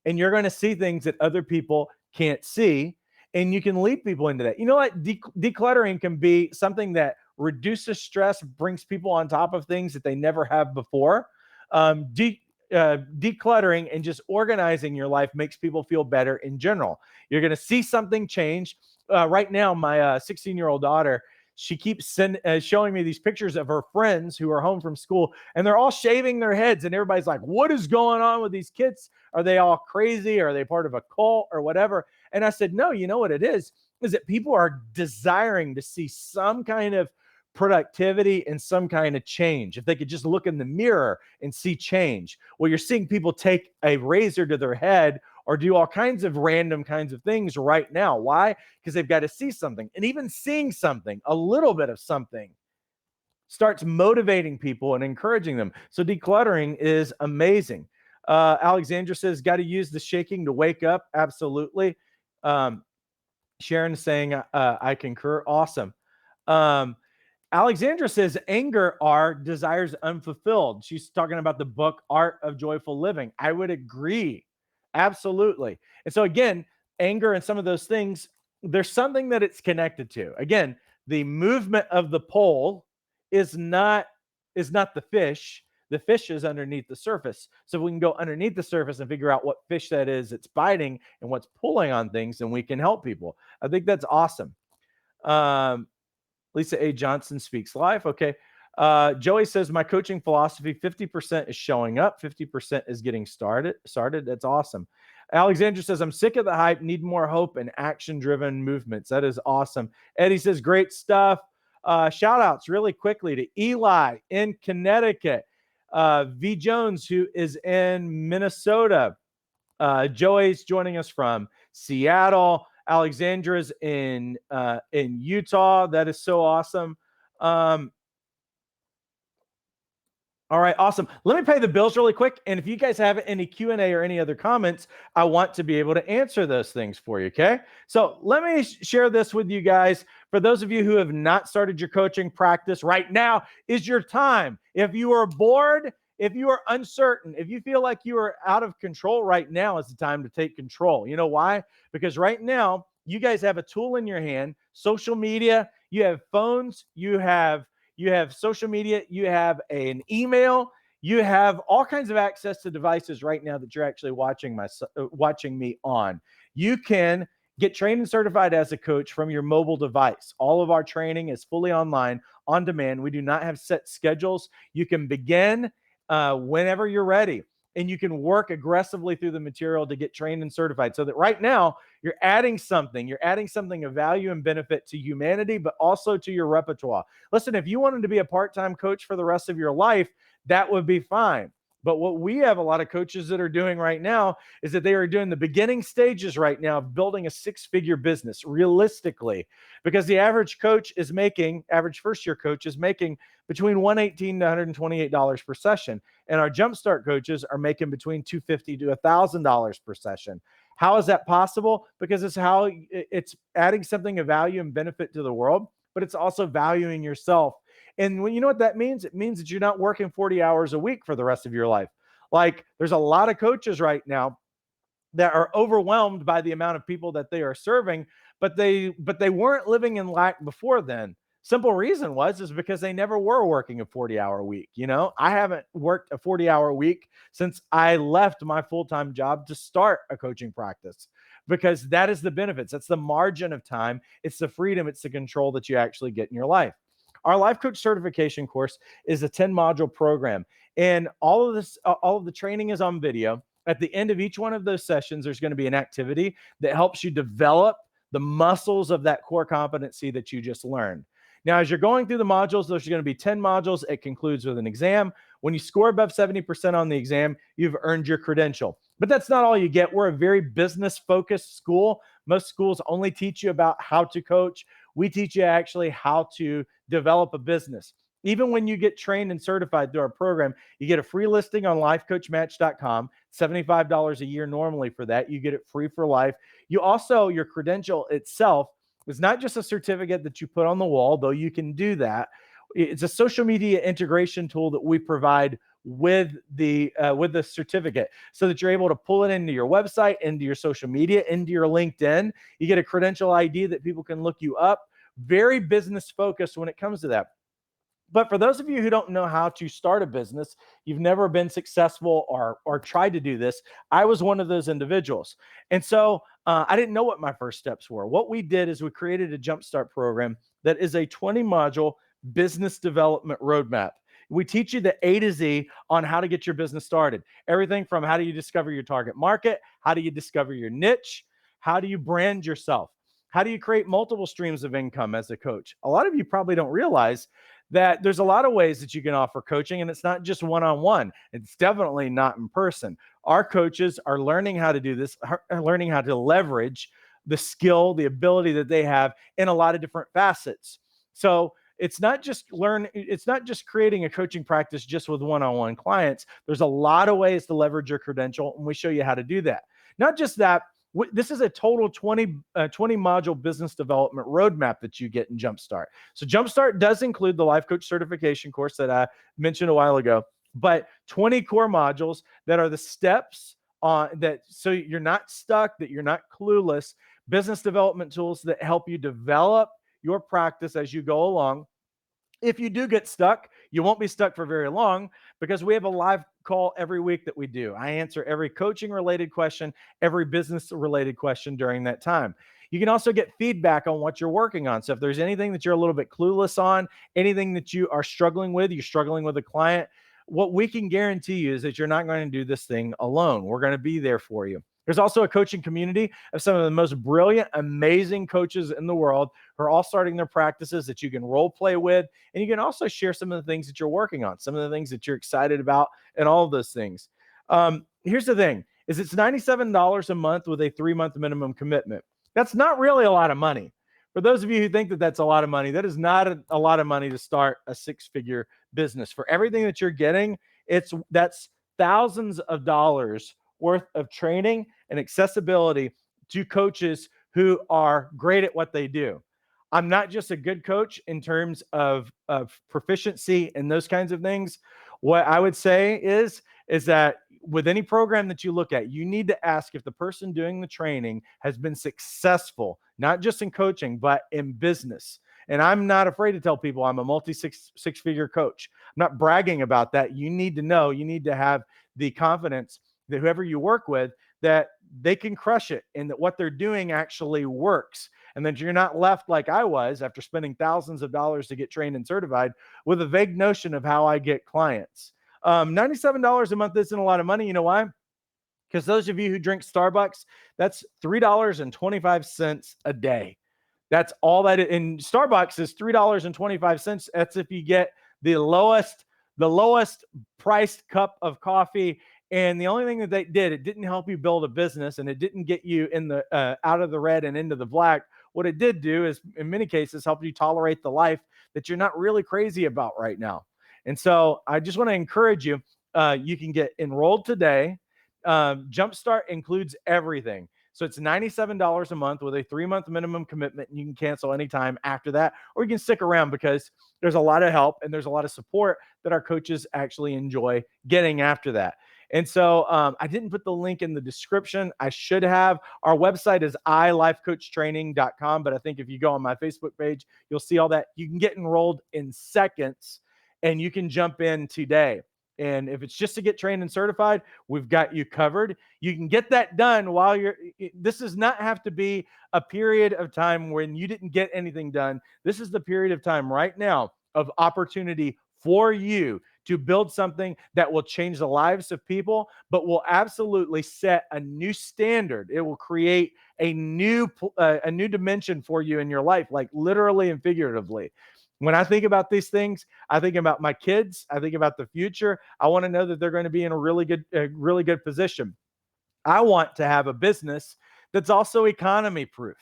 and you're going to see things that other people can't see, and you can lead people into that. You know what? Decluttering can be something that reduces stress, brings people on top of things that they never have before. Decluttering and just organizing your life makes people feel better in general. You're going to see something change. Right now, my 16-year-old daughter, she keeps showing me these pictures of her friends who are home from school, and they're all shaving their heads. And everybody's like, what is going on with these kids? Are they all crazy? Are they part of a cult or whatever? And I said, no, you know what it is that people are desiring to see some kind of productivity and some kind of change. If they could just look in the mirror and see change. Well, you're seeing people take a razor to their head or do all kinds of random kinds of things right now. Why? Because they've got to see something. And even seeing something, a little bit of something, starts motivating people and encouraging them. So decluttering is amazing. Alexandra says, got to use the shaking to wake up. Absolutely. Sharon saying, I concur. Awesome. Alexandra says, anger are desires unfulfilled. She's talking about the book, Art of Joyful Living. I would agree. Absolutely. And so again, anger and some of those things, there's something that it's connected to. Again, the movement of the pole is not the fish. The fish is underneath the surface. So if we can go underneath the surface and figure out what fish that is it's biting and what's pulling on things, then we can help people. I think that's awesome. Lisa A. Johnson speaks live. Okay. Joey says, my coaching philosophy, 50% is showing up, 50% is getting started. That's awesome. Alexandra says, I'm sick of the hype, need more hope and action-driven movements. That is awesome. Eddie says, great stuff. Shout outs really quickly to Eli in Connecticut. V Jones, who is in Minnesota. Joey's joining us from Seattle. Alexandra's in Utah. That is so awesome. All right, awesome. Let me pay the bills really quick, and if you guys have any Q&A or any other comments, I want to be able to answer those things for you, okay? So let me share this with you guys. For those of you who have not started your coaching practice, right now is your time. If you are bored, if you are uncertain, if you feel like you are out of control, right now is the time to take control. You know why? Because right now, you guys have a tool in your hand, social media, you have phones, you have social media, you have an email, you have all kinds of access to devices right now that you're actually watching me on. You can get trained and certified as a coach from your mobile device. All of our training is fully online, on demand. We do not have set schedules. You can begin whenever you're ready, and you can work aggressively through the material to get trained and certified. So that right now you're adding something of value and benefit to humanity, but also to your repertoire. Listen, if you wanted to be a part-time coach for the rest of your life, that would be fine. But what we have a lot of coaches that are doing right now is that they are doing the beginning stages right now of building a six-figure business realistically, because the average first-year coach is making between $118 to $128 per session. And our Jumpstart coaches are making between $250 to $1,000 per session. How is that possible? Because it's adding something of value and benefit to the world, but it's also valuing yourself. And when you know what that means, it means that you're not working 40 hours a week for the rest of your life. Like, there's a lot of coaches right now that are overwhelmed by the amount of people that they are serving, but they weren't living in lack before then. Simple reason is because they never were working a 40-hour week. I haven't worked a 40-hour week since I left my full-time job to start a coaching practice, because that is the benefits. That's the margin of time. It's the freedom. It's the control that you actually get in your life. Our life coach certification course is a 10-module program, and all of the training is on video. At the end of each one of those sessions, there's going to be an activity that helps you develop the muscles of that core competency that you just learned. Now, as you're going through the modules, there's going to be 10 modules. It concludes with an exam. When you score above 70% on the exam, you've earned your credential. But that's not all you get. We're a very business-focused school. Most schools only teach you about how to coach. We teach you actually how to develop a business. Even when you get trained and certified through our program, you get a free listing on lifecoachmatch.com, $75 a year normally for that. You get it free for life. Your credential itself is not just a certificate that you put on the wall, though you can do that. It's a social media integration tool that we provide with the certificate, so that you're able to pull it into your website, into your social media, into your LinkedIn. You get a credential ID that people can look you up. Very business focused when it comes to that. But for those of you who don't know how to start a business, you've never been successful or tried to do this, I was one of those individuals. And so I didn't know what my first steps were. What we did is we created a Jumpstart program that is a 20-module business development roadmap. We teach you the A to Z on how to get your business started. Everything from how do you discover your target market? How do you discover your niche? How do you brand yourself? How do you create multiple streams of income as a coach? A lot of you probably don't realize that there's a lot of ways that you can offer coaching, and it's not just one-on-one. It's definitely not in person. Our coaches are learning how to do this, are learning how to leverage the skill, the ability that they have in a lot of different facets. So it's not just creating a coaching practice just with one-on-one clients. There's a lot of ways to leverage your credential, and we show you how to do that. Not just that, this is a total 20 module business development roadmap that you get in Jumpstart. So Jumpstart does include the life coach certification course that I mentioned a while ago, but 20 core modules that are the steps so you're not stuck, that you're not clueless, business development tools that help you develop your practice as you go along. If you do get stuck, you won't be stuck for very long, because we have a live call every week that we do. I answer every coaching related question, every business related question during that time. You can also get feedback on what you're working on. So if there's anything that you're a little bit clueless on, anything that you are struggling with, you're struggling with a client, what we can guarantee you is that you're not going to do this thing alone. We're going to be there for you. There's also a coaching community of some of the most brilliant, amazing coaches in the world who are all starting their practices that you can role play with. And you can also share some of the things that you're working on, some of the things that you're excited about, and all of those things. Here's the thing is it's $97 a month with a 3-month minimum commitment. That's not really a lot of money. For those of you who think that that's a lot of money, that is not a lot of money to start a 6-figure business. For everything that you're getting, that's thousands of dollars worth of training and accessibility to coaches who are great at what they do. I'm not just a good coach in terms of proficiency and those kinds of things. What I would say is that with any program that you look at, you need to ask if the person doing the training has been successful, not just in coaching, but in business. And I'm not afraid to tell people I'm a multi-six-figure coach. I'm not bragging about that. You need to know, you need to have the confidence that whoever you work with, that they can crush it and that what they're doing actually works. And that you're not left like I was after spending thousands of dollars to get trained and certified with a vague notion of how I get clients. $97 a month isn't a lot of money. You know why? Because those of you who drink Starbucks, that's $3.25 a day. That's all that in Starbucks is $3.25. That's if you get the lowest priced cup of coffee. And the only thing that they did, it didn't help you build a business, and it didn't get you in the out of the red and into the black. What it did do is, in many cases, help you tolerate the life that you're not really crazy about right now. And so I just want to encourage you. You can get enrolled today. Jumpstart includes everything. So it's $97 a month with a 3-month minimum commitment, and you can cancel anytime after that, or you can stick around because there's a lot of help and there's a lot of support that our coaches actually enjoy getting after that. And so I didn't put the link in the description. I should have. Our website is ilifecoachtraining.com, but I think if you go on my Facebook page, you'll see all that. You can get enrolled in seconds, and you can jump in today. And if it's just to get trained and certified, we've got you covered. You can get that done while this does not have to be a period of time when you didn't get anything done. This is the period of time right now of opportunity for you to build something that will change the lives of people, but will absolutely set a new standard. It will create a new dimension for you in your life, like literally and figuratively. When I think about these things, I think about my kids. I think about the future. I want to know that they're going to be in a really good position. I want to have a business that's also economy proof.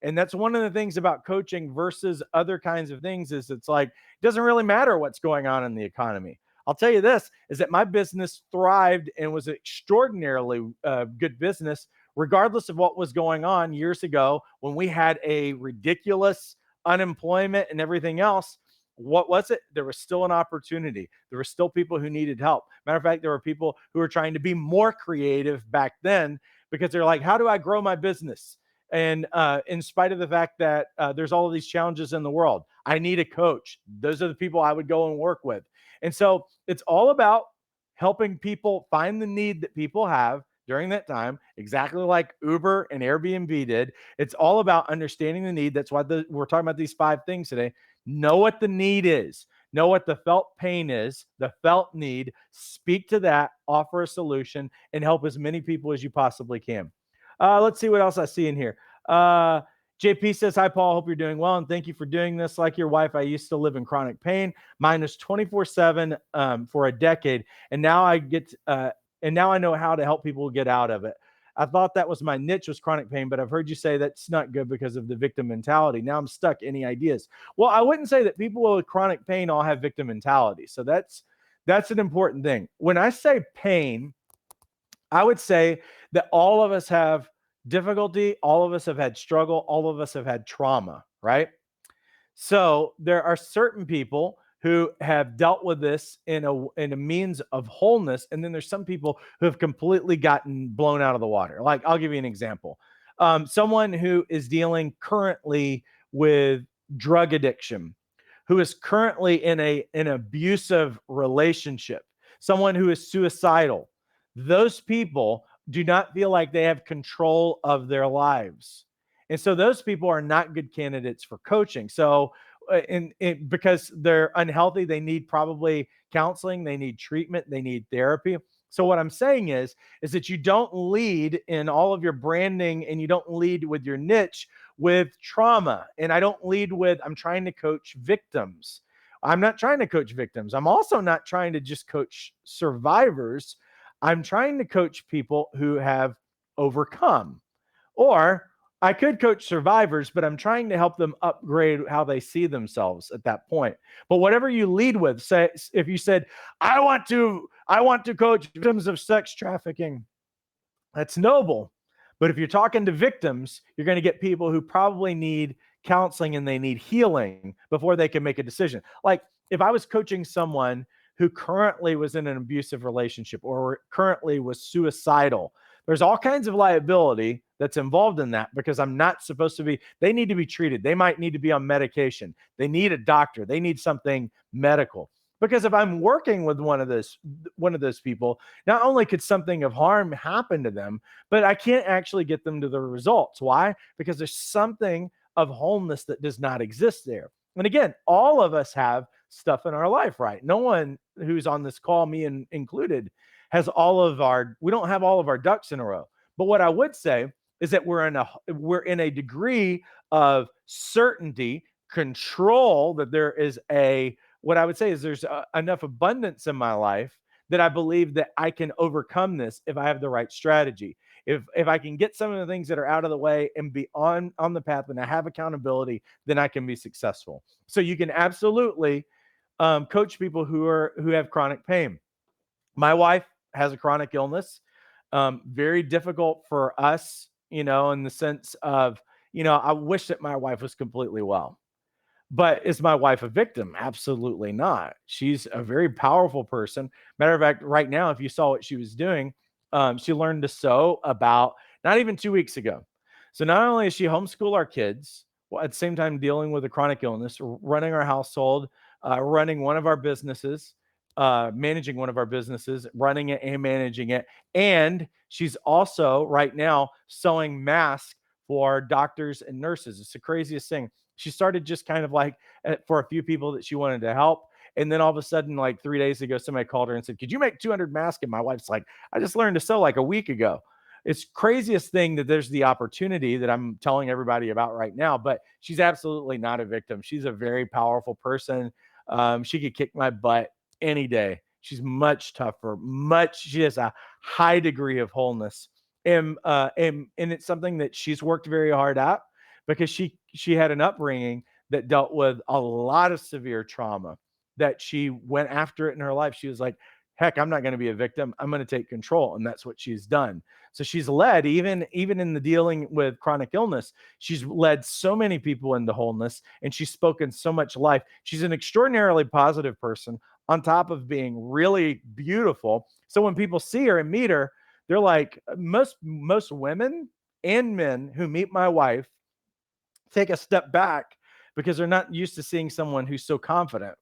And that's one of the things about coaching versus other kinds of things is it's like, it doesn't really matter what's going on in the economy. I'll tell you this, is that my business thrived and was extraordinarily good business, regardless of what was going on years ago when we had a ridiculous unemployment and everything else. What was it? There was still an opportunity. There were still people who needed help. Matter of fact, there were people who were trying to be more creative back then because they're like, how do I grow my business? And in spite of the fact that there's all of these challenges in the world, I need a coach. Those are the people I would go and work with. And so it's all about helping people find the need that people have during that time, exactly like Uber and Airbnb did. It's all about understanding the need. That's why we're talking about these 5 things today. Know what the need is. Know what the felt pain is, the felt need. Speak to that, offer a solution, and help as many people as you possibly can. Let's see what else I see in here. JP says, hi, Paul. Hope you're doing well, and thank you for doing this. Like your wife, I used to live in chronic pain. Mine was 24/7 for a decade, and now I know how to help people get out of it. I thought that was my niche, was chronic pain, but I've heard you say that's not good because of the victim mentality. Now I'm stuck. Any ideas? Well, I wouldn't say that people with chronic pain all have victim mentality. So that's an important thing. When I say pain, I would say that all of us have difficulty, all of us have had struggle, all of us have had trauma, right? So there are certain people who have dealt with this in a means of wholeness, and then there's some people who have completely gotten blown out of the water. Like, I'll give you an example. Someone who is dealing currently with drug addiction, who is currently in an abusive relationship, someone who is suicidal. Those people do not feel like they have control of their lives. And so those people are not good candidates for coaching. So, because they're unhealthy, they need probably counseling, they need treatment, they need therapy. So what I'm saying is that you don't lead in all of your branding, and you don't lead with your niche with trauma. And I don't lead with, I'm trying to coach victims. I'm not trying to coach victims. I'm also not trying to just coach survivors. I'm trying to coach people who have overcome. Or I could coach survivors, but I'm trying to help them upgrade how they see themselves at that point. But whatever you lead with, say if you said, I want to coach victims of sex trafficking, that's noble. But if you're talking to victims, you're going to get people who probably need counseling and they need healing before they can make a decision. Like if I was coaching someone who currently was in an abusive relationship or currently was suicidal, there's all kinds of liability that's involved in that because I'm not supposed to be, they need to be treated. They might need to be on medication. They need a doctor. They need something medical. Because if I'm working with one of those people, not only could something of harm happen to them, but I can't actually get them to the results. Why? Because there's something of wholeness that does not exist there. And again, all of us have stuff in our life, right? No one who's on this call, included, has we don't have all of our ducks in a row. But what I would say is that we're in a degree of certainty, control, that there is what I would say is there's enough abundance in my life that I believe that I can overcome this if I have the right strategy. If I can get some of the things that are out of the way and be on the path and I have accountability, then I can be successful. So you can absolutely coach people who have chronic pain. My wife has a chronic illness, very difficult for us, in the sense of, I wish that my wife was completely well. But is my wife a victim? Absolutely not. She's a very powerful person. Matter of fact, right now, if you saw what she was doing, she learned to sew about not even 2 weeks ago. So not only is she homeschool our kids, while at the same time dealing with a chronic illness, running our household, running one of our businesses, managing one of our businesses, running it and managing it. And she's also right now sewing masks for doctors and nurses. It's the craziest thing. She started just kind of like for a few people that she wanted to help. And then all of a sudden, like 3 days ago, somebody called her and said, "Could you make 200 masks?" And my wife's like, "I just learned to sew like a week ago." It's craziest thing that there's the opportunity that I'm telling everybody about right now, but she's absolutely not a victim. She's a very powerful person. She could kick my butt any day. She's much tougher, she has a high degree of wholeness. And it's something that she's worked very hard at because she had an upbringing that dealt with a lot of severe trauma that she went after it in her life. She was like, heck, I'm not going to be a victim. I'm going to take control. And that's what she's done. So she's led, even in the dealing with chronic illness, she's led so many people into wholeness and she's spoken so much life. She's an extraordinarily positive person on top of being really beautiful. So when people see her and meet her, they're like, most women and men who meet my wife take a step back because they're not used to seeing someone who's so confident.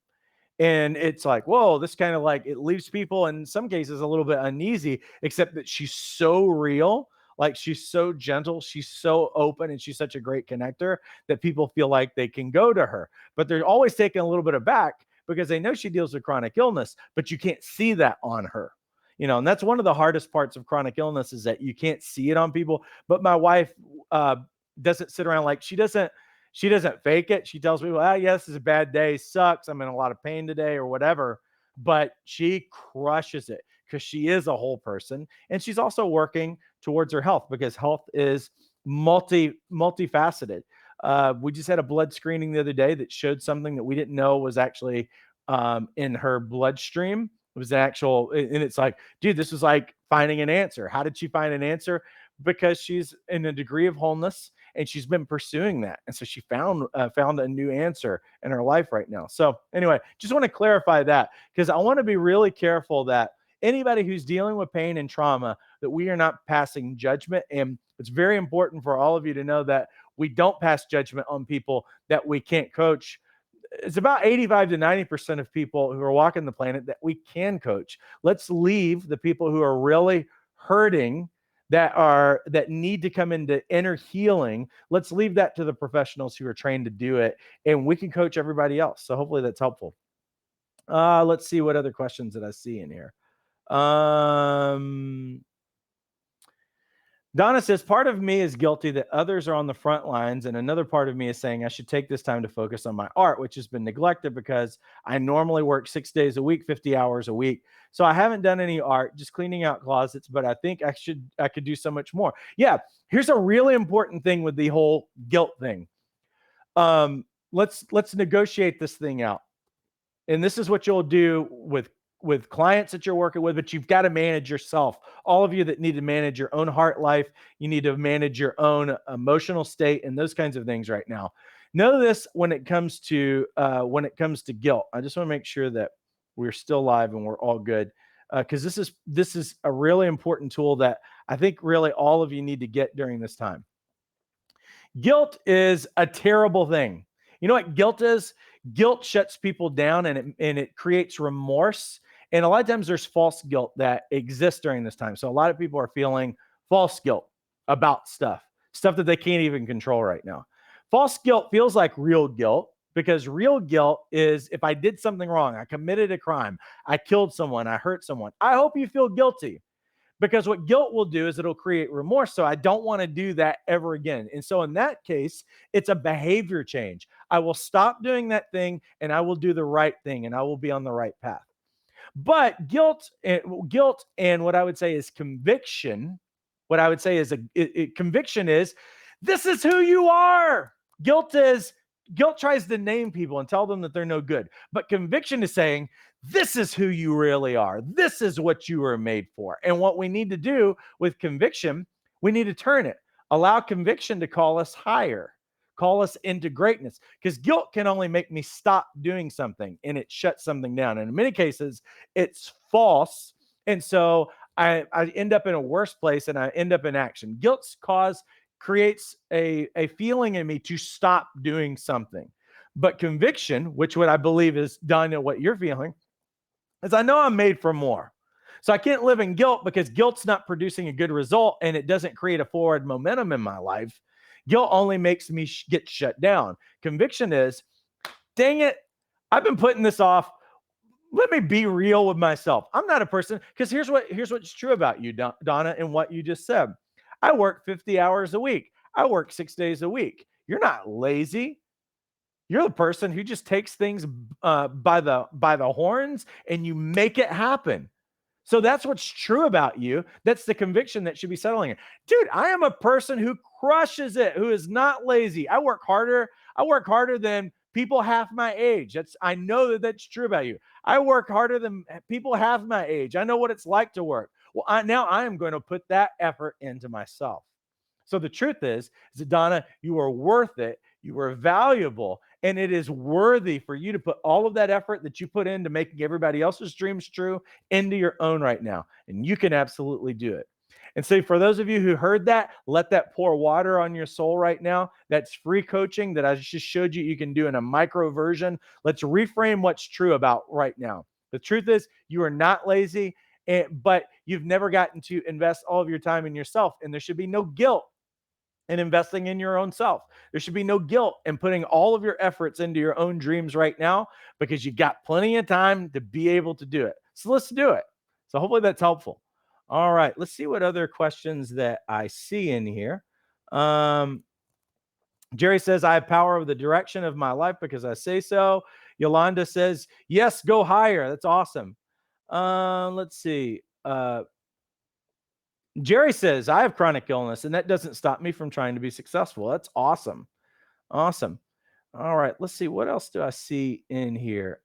And it's like, whoa, this kind of like, it leaves people in some cases a little bit uneasy, except that she's so real. Like she's so gentle, she's so open, and she's such a great connector that people feel like they can go to her. But they're always taking a little bit of back because they know she deals with chronic illness, but you can't see that on her. And that's one of the hardest parts of chronic illness is that you can't see it on people. But my wife uh, doesn't sit around like she doesn't fake it. She tells people, "Ah, yes, it's a bad day, sucks. I'm in a lot of pain today," or whatever. But she crushes it because she is a whole person, and she's also working towards her health because health is multifaceted. We just had a blood screening the other day that showed something that we didn't know was actually in her bloodstream. It was an actual, and it's like, dude, this was like finding an answer. How did she find an answer? Because she's in a degree of wholeness and she's been pursuing that, and so she found a new answer in her life right now. So anyway, just want to clarify that because I want to be really careful that anybody who's dealing with pain and trauma, that we are not passing judgment. And it's very important for all of you to know that we don't pass judgment on people that we can't coach. It's about 85 to 90% of people who are walking the planet that we can coach. Let's leave the people who are really hurting, that need to come into inner healing. Let's leave that to the professionals who are trained to do it, and we can coach everybody else. So hopefully that's helpful. Let's see what other questions that I see in here. Donna says, part of me is guilty that others are on the front lines, and another part of me is saying I should take this time to focus on my art, which has been neglected because I normally work 6 days a week, 50 hours a week. So I haven't done any art, just cleaning out closets, but I think I could do so much more. Yeah, here's a really important thing with the whole guilt thing. Let's negotiate this thing out. And this is what you'll do with clients that you're working with, but you've got to manage yourself. All of you that need to manage your own heart life, you need to manage your own emotional state and those kinds of things right now. Know this when it comes to guilt. I just want to make sure that we're still live and we're all good, because this is a really important tool that I think really all of you need to get during this time. Guilt is a terrible thing. You know what guilt is? Guilt shuts people down, and it creates remorse. And a lot of times there's false guilt that exists during this time. So a lot of people are feeling false guilt about stuff that they can't even control right now. False guilt feels like real guilt, because real guilt is if I did something wrong, I committed a crime, I killed someone, I hurt someone. I hope you feel guilty. Because what guilt will do is it'll create remorse. So I don't want to do that ever again. And so in that case, it's a behavior change. I will stop doing that thing and I will do the right thing and I will be on the right path. But guilt and what I would say is conviction. What I would say is conviction is this is who you are. Guilt tries to name people and tell them that they're no good. But conviction is saying, this is who you really are. This is what you were made for. And what we need to do with conviction, we need to turn it. Allow conviction to call us higher, call us into greatness. Because guilt can only make me stop doing something and it shuts something down. And in many cases, it's false. And so I end up in a worse place and I end up in action. Guilt's cause creates a feeling in me to stop doing something. But conviction, which what I believe is done in what you're feeling, is I know I'm made for more. So I can't live in guilt because guilt's not producing a good result and it doesn't create a forward momentum in my life. Guilt only makes me get shut down. Conviction is, dang it, I've been putting this off. Let me be real with myself. I'm not a person, because here's what's true about you, Donna, and what you just said. I work 50 hours a week. I work 6 days a week. You're not lazy. You're the person who just takes things by the horns and you make it happen. So that's what's true about you. That's the conviction that should be settling in. Dude, I am a person who crushes it, who is not lazy. I work harder than people half my age. I know that that's true about you. I work harder than people half my age. I know what it's like to work. Well, now I am going to put that effort into myself. So the truth is that, Donna, you are worth it. You are valuable, and it is worthy for you to put all of that effort that you put into making everybody else's dreams true into your own right now. And you can absolutely do it. And so for those of you who heard that, let that pour water on your soul right now. That's free coaching that I just showed you can do in a micro version. Let's reframe what's true about right now. The truth is you are not lazy, but you've never gotten to invest all of your time in yourself, and there should be no guilt in investing in your own self. There should be no guilt in putting all of your efforts into your own dreams right now, because you got plenty of time to be able to do it. So let's do it. So hopefully that's helpful. All right, let's see what other questions that I see in here. Jerry says, I have power over the direction of my life because I say so. Yolanda says, yes, go higher. That's awesome. Let's see. Jerry says, I have chronic illness, and that doesn't stop me from trying to be successful. That's awesome. Awesome. All right, let's see. What else do I see in here?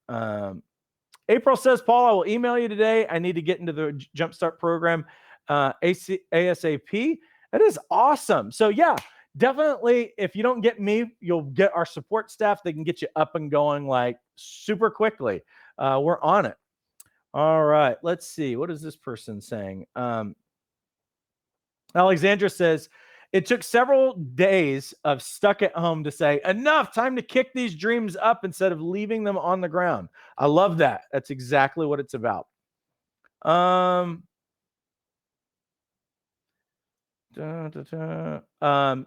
April says, Paul, I will email you today. I need to get into the Jumpstart program ASAP. That is awesome. So yeah, definitely, if you don't get me, you'll get our support staff. They can get you up and going like super quickly. We're on it. All right, let's see. What is this person saying? Alexandra says, it took several days of stuck at home to say, enough, time to kick these dreams up instead of leaving them on the ground. I love that. That's exactly what it's about.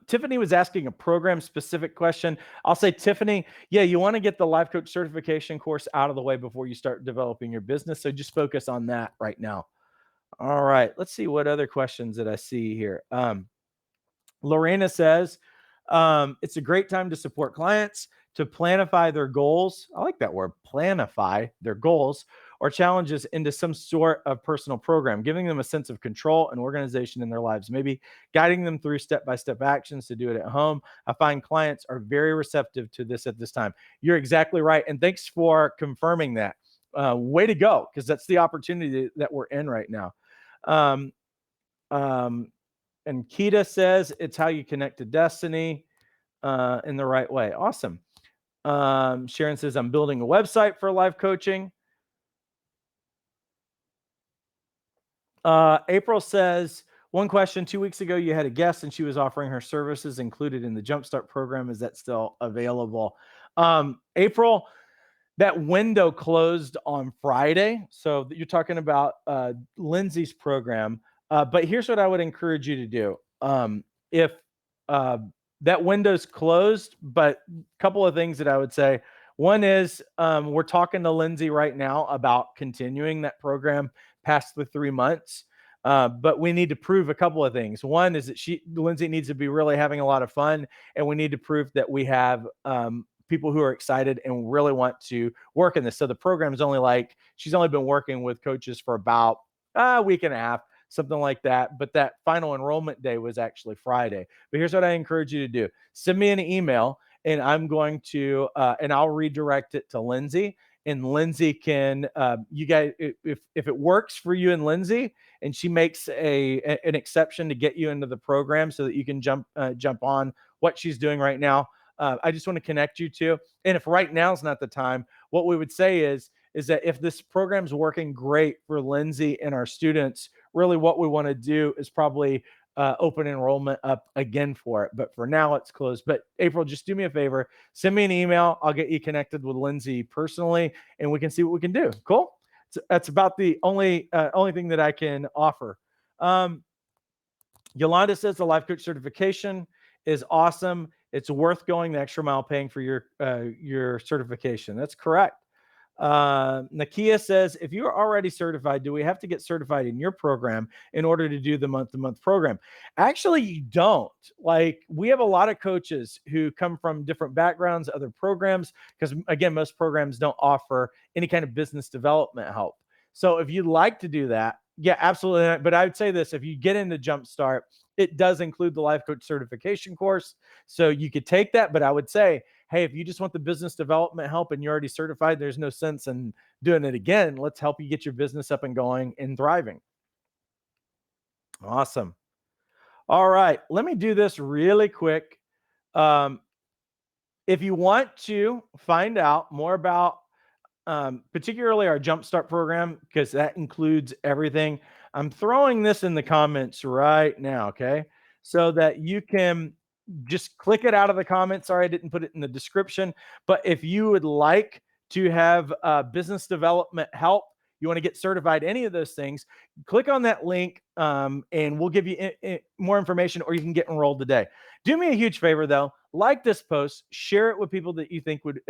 Tiffany was asking a program specific question. I'll say, Tiffany, yeah, you want to get the life coach certification course out of the way before you start developing your business. So just focus on that right now. All right. Let's see what other questions that I see here. Lorena says, it's a great time to support clients to planify their goals. I like that word, planify their goals or challenges into some sort of personal program, giving them a sense of control and organization in their lives, maybe guiding them through step by step actions to do it at home. I find clients are very receptive to this at this time. You're exactly right. And thanks for confirming that. Way to go, because that's the opportunity that we're in right now. Um, um, and Kita says it's how you connect to destiny in the right way. Awesome. Sharon says, I'm building a website for life coaching. April says, one question, 2 weeks ago, you had a guest and she was offering her services included in the Jumpstart program. Is that still available? April, that window closed on Friday. So you're talking about Lindsay's program. But here's what I would encourage you to do. If uh, that window's closed, but a couple of things that I would say. One is we're talking to Lindsay right now about continuing that program past the 3 months. But we need to prove a couple of things. One is that Lindsay needs to be really having a lot of fun, and we need to prove that we have people who are excited and really want to work in this. So the program is she's only been working with coaches for about a week and a half, something like that. But that final enrollment day was actually Friday. But here's what I encourage you to do: send me an email, and I'm going to, and I'll redirect it to Lindsay. And Lindsay can, you guys, if it works for you and Lindsay, and she makes an exception to get you into the program so that you can jump on what she's doing right now. I just want to connect you to. And if right now is not the time, what we would say is that if this program's working great for Lindsay and our students, really what we want to do is probably open enrollment up again for it. But for now, it's closed. But April, just do me a favor, send me an email. I'll get you connected with Lindsay personally, and we can see what we can do. Cool. So that's about the only thing that I can offer. Yolanda says the life coach certification is awesome. It's worth going the extra mile paying for your certification. That's correct. Nakia says, if you are already certified, do we have to get certified in your program in order to do the month-to-month program? Actually, you don't. Like, we have a lot of coaches who come from different backgrounds, other programs, because again, most programs don't offer any kind of business development help. So if you'd like to do that, yeah, absolutely. But I would say this: if you get into Jumpstart, it does include the life coach certification course. So you could take that, but I would say, hey, if you just want the business development help and you're already certified, there's no sense in doing it again. Let's help you get your business up and going and thriving. Awesome. All right. Let me do this really quick. If you want to find out more about particularly our Jumpstart program, because that includes everything, I'm throwing this in the comments right now, okay? So that you can just click it out of the comments. Sorry, I didn't put it in the description. But if you would like to have business development help, you want to get certified, any of those things, click on that link and we'll give you more information, or you can get enrolled today. Do me a huge favor, though. Like this post, share it with people that you think would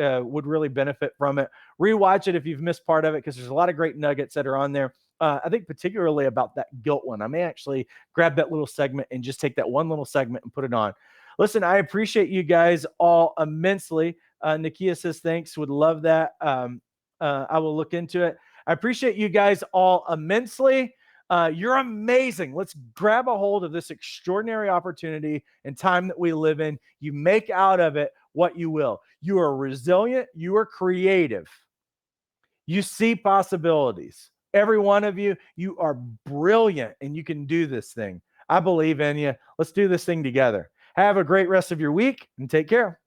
really benefit from it. Rewatch it if you've missed part of it, because there's a lot of great nuggets that are on there. I think particularly about that guilt one. I may actually grab that little segment and just take that one little segment and put it on. Listen, I appreciate you guys all immensely. Nakia says thanks. Would love that. I will look into it. I appreciate you guys all immensely. You're amazing. Let's grab a hold of this extraordinary opportunity and time that we live in. You make out of it what you will. You are resilient. You are creative. You see possibilities. Every one of you, you are brilliant, and you can do this thing. I believe in you. Let's do this thing together. Have a great rest of your week and take care.